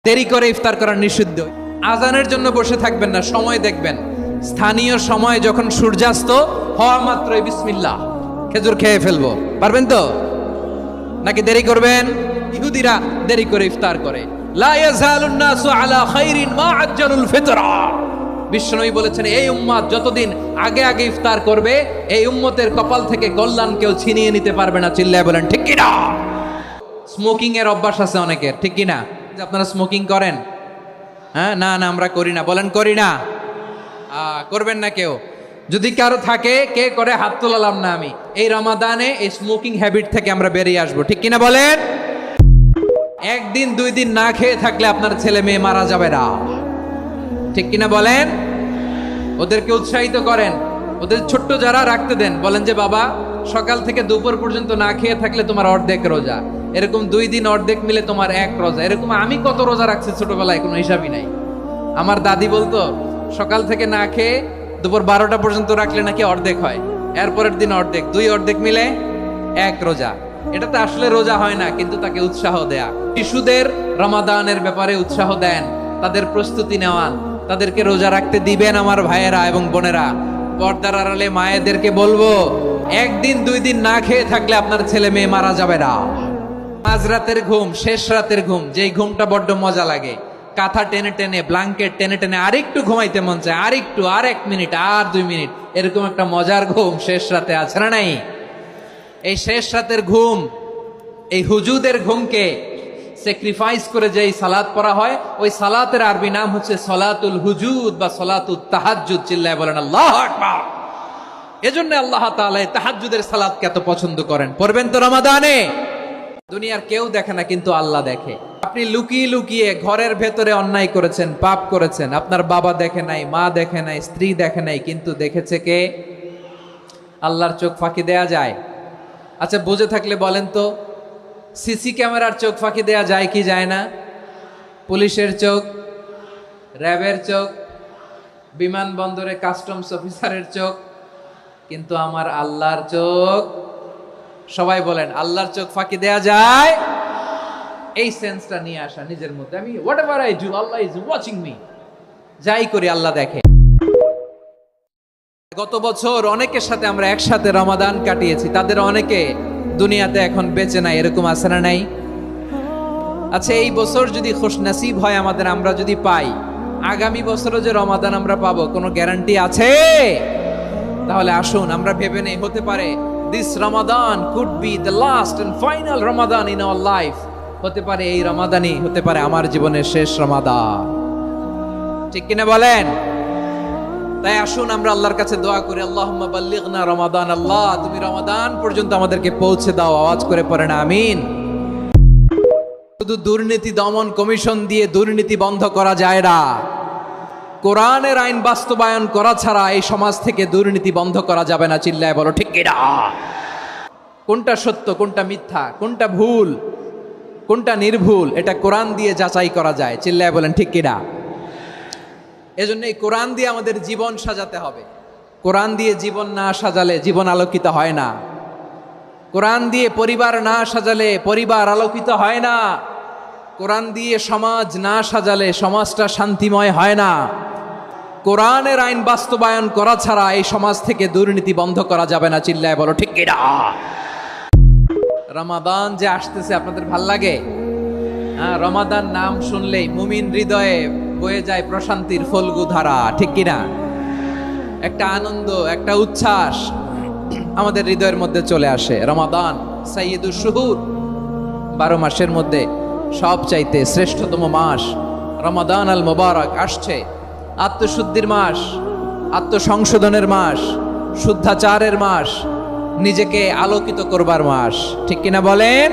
দেরি করে ইফতার করা নিষিদ্ধ। আজানের জন্য বসে থাকবেন না, সময় দেখবেন। স্থানীয় সময় যখন সূর্যাস্ত হওয়া মাত্রই বিসমিল্লাহ, খেজুর খেয়ে ফেলবো, পারবেন তো? নাকি দেরি করবেন? ইহুদিরা দেরি করে ইফতার করে। লা ইয়াজালুন নাসু আলা খাইরিন মা আজ্জালুল ফিতরা। বিশ্বনবী বলেছেন, এই উম্মত যতদিন আগে আগে ইফতার করবে, এই উম্মতের কপাল থেকে কল্যাণ কেউ ছিনিয়ে নিতে পারবে না। চিল্লায় বলেন ঠিক কিনা? স্মোকিং এর অভ্যাস আছে অনেকের, ঠিক কিনা? আপনারা স্মোকিং করেন? হ্যাঁ, না না আমরা করি না। বলেন করি না। করবেন না কেউ। যদি কারো থাকে, কে করে হাত তোলালাম না আমি। এই রমাদানে এই স্মোকিং হ্যাবিট থেকে আমরা বেরিয়ে আসবো, ঠিক কিনা বলেন? একদিন দুই দিন না খেয়ে থাকলে আপনার ছেলে মেয়ে মারা যাবে না, ঠিক কিনা বলেন? ওদেরকে উৎসাহিত করেন, ওদের ছোট্ট যারা রাখতে দেন, বলেন যে বাবা সকাল থেকে দুপুর পর্যন্ত না খেয়ে থাকলে তোমার অর্ধেক রোজা, এরকম 2 দিন অর্ধেক মিলে তোমার 1 রোজা। এরকম আমি কত রোজা রাখছি ছোটবেলায়, কোনো হিসাবই নাই। আমার দাদি বলতো সকাল থেকে না খেয়ে দুপুর 12টা পর্যন্ত রাখলে নাকি অর্ধেক হয়, এরপরের দিন অর্ধেক, 2 অর্ধেক মিলে 1 রোজা। এটা তো আসলে রোজা হয় না, কিন্তু তাকে উৎসাহ দেয়া। শিশুদের রমাদানের ব্যাপারে উৎসাহ দেন, তাদের প্রস্তুতি নেওয়ান, তাদেরকে রোজা রাখতে দিবেন। আমার ভাইয়েরা এবং বোনেরা, পর্দার আড়ালে মায়েদেরকে বলবো, একদিন 2 দিন না খেয়ে থাকলে আপনার ছেলে মেয়ে মারা যাবে না। মাঝরাতের ঘুম, শেষ রাতের ঘুম, যেই ঘুমটা বড্ড মজা লাগে, কাঁথা টেনে টেনে, ব্ল্যাঙ্কেট টেনে টেনে আরেকটু ঘুমাইতে মন চায়, আরেকটু, আর 1 মিনিট, আর 2 মিনিট, এরকম একটা মজার ঘুম শেষ রাতে আছে না নাই? এই শেষ রাতের ঘুম, এই হুজুদের ঘুমকে স্যাক্রিফাইস করে যেই সালাত পড়া হয়, ওই সালাতের আরবি নাম হচ্ছে সলাতুল হুজুদ বা সলাতুত তাহাজ্জুদ। চিল্লায় বলেন আল্লাহু আকবার। এজন্য আল্লাহ তাআলা তাহাজ্জুদের সালাতকে এত পছন্দ করেন। পড়বেন তো রমাদানে? দুনিয়ার কেউ দেখে না, কিন্তু আল্লাহ দেখে। আপনি লুকিয়ে লুকিয়ে ঘরের ভেতরে অন্যায় করেছেন, পাপ করেছেন, আপনার বাবা দেখে নাই, মা দেখে নাই, স্ত্রী দেখে নাই, কিন্তু দেখেছে কে? আল্লাহর চোখ ফাঁকি দেয়া যায়? আচ্ছা, বুঝে থাকলে বলেন তো, সিসি ক্যামেরার চোখ ফাঁকি দেয়া যায় কি যায় না? পুলিশের চোখ, র্যাবের চোখ, বিমানবন্দরে কাস্টমস অফিসারের চোখ, কিন্তু আমার আল্লাহর চোখ? সবাই বলেন, আল্লাহর চোখ ফাঁকি দেয়া যায়? এই সেন্সটা নিয়ে আসা নিজের মধ্যে, আমি whatever I do, Allah is watching me. যাই করি আল্লাহ দেখে। গত বছর অনেকের সাথে আমরা একসাথে রমাদান কাটিয়েছি, তাদের অনেকে দুনিয়াতে এখন বেঁচে নাই, এরকম আছে না নাই? আচ্ছা, এই বছর যদি খুশনসিব হয় আমাদের, আমরা যদি পাই, আগামী বছরও যে রমাদান আমরা পাবো, কোনো গ্যারান্টি আছে? তাহলে আসুন আমরা ভেবে নেই, হতে পারে this Ramadan could be the last and final Ramadan in our life. হতে পারে এই রমাদানই হতে পারে আমার জীবনের শেষ রমাদান, ঠিক কিনা বলেন? তাই আসুন আমরা আল্লাহর কাছে দোয়া করি, আল্লাহুম্মা বাল্লিগনা রমাদান। আল্লাহ, তুমি রমাদান পর্যন্ত আমাদেরকে পৌঁছে দাও। আওয়াজ করে পড়েন আমিন। শুধু দুর্নীতি দমন কমিশন দিয়ে দুর্নীতি বন্ধ করা যায় না, কোরআনের আইন বাস্তবায়ন করা ছাড়া এই সমাজ থেকে দুর্নীতি বন্ধ করা যাবে না। চিল্লায় বলো ঠিক কিনা? কোনটা সত্য, কোনটা মিথ্যা, কোনটা ভুল, কোনটা নির্ভুল, এটা কোরআন দিয়ে যাচাই করা যায়। চিল্লায় বলেন ঠিক কিনা? এজন্য এই কোরআন দিয়ে আমাদের জীবন সাজাতে হবে। কোরআন দিয়ে জীবন না সাজালে জীবন আলোকিত হয় না। কোরআন দিয়ে পরিবার না সাজালে পরিবার আলোকিত হয় না। কোরআন দিয়ে সমাজ না সাজালে সমাজটা শান্তিময় হয় না। কোরআনের আইন বাস্তবায়ন করা ছাড়া এই সমাজ থেকে দুর্নীতি বন্ধ করা যাবে না। চিল্লায় বলো ঠিক কিনা? রমাদান যে আসতেছে, আপনাদের ভাল লাগে? হ্যাঁ, রমাদান নাম শুনলেই মুমিন হৃদয়ে বয়ে যায় প্রশান্তির ফল্গু ধারা, ঠিক কিনা? একটা আনন্দ, একটা উচ্ছ্বাস আমাদের হৃদয়ের মধ্যে চলে আসে। রমাদান সাইয়্যিদুশ শুহুর, 12 মাসের মধ্যে সবচাইতে শ্রেষ্ঠতম মাস রমাদান আল মুবারক আসছে। আত্মশুদ্ধির মাস, আত্মসংশোধনের মাস, শুদ্ধাচারের মাস, নিজেকে আলোকিত করবার মাস, ঠিক কিনা বলেন?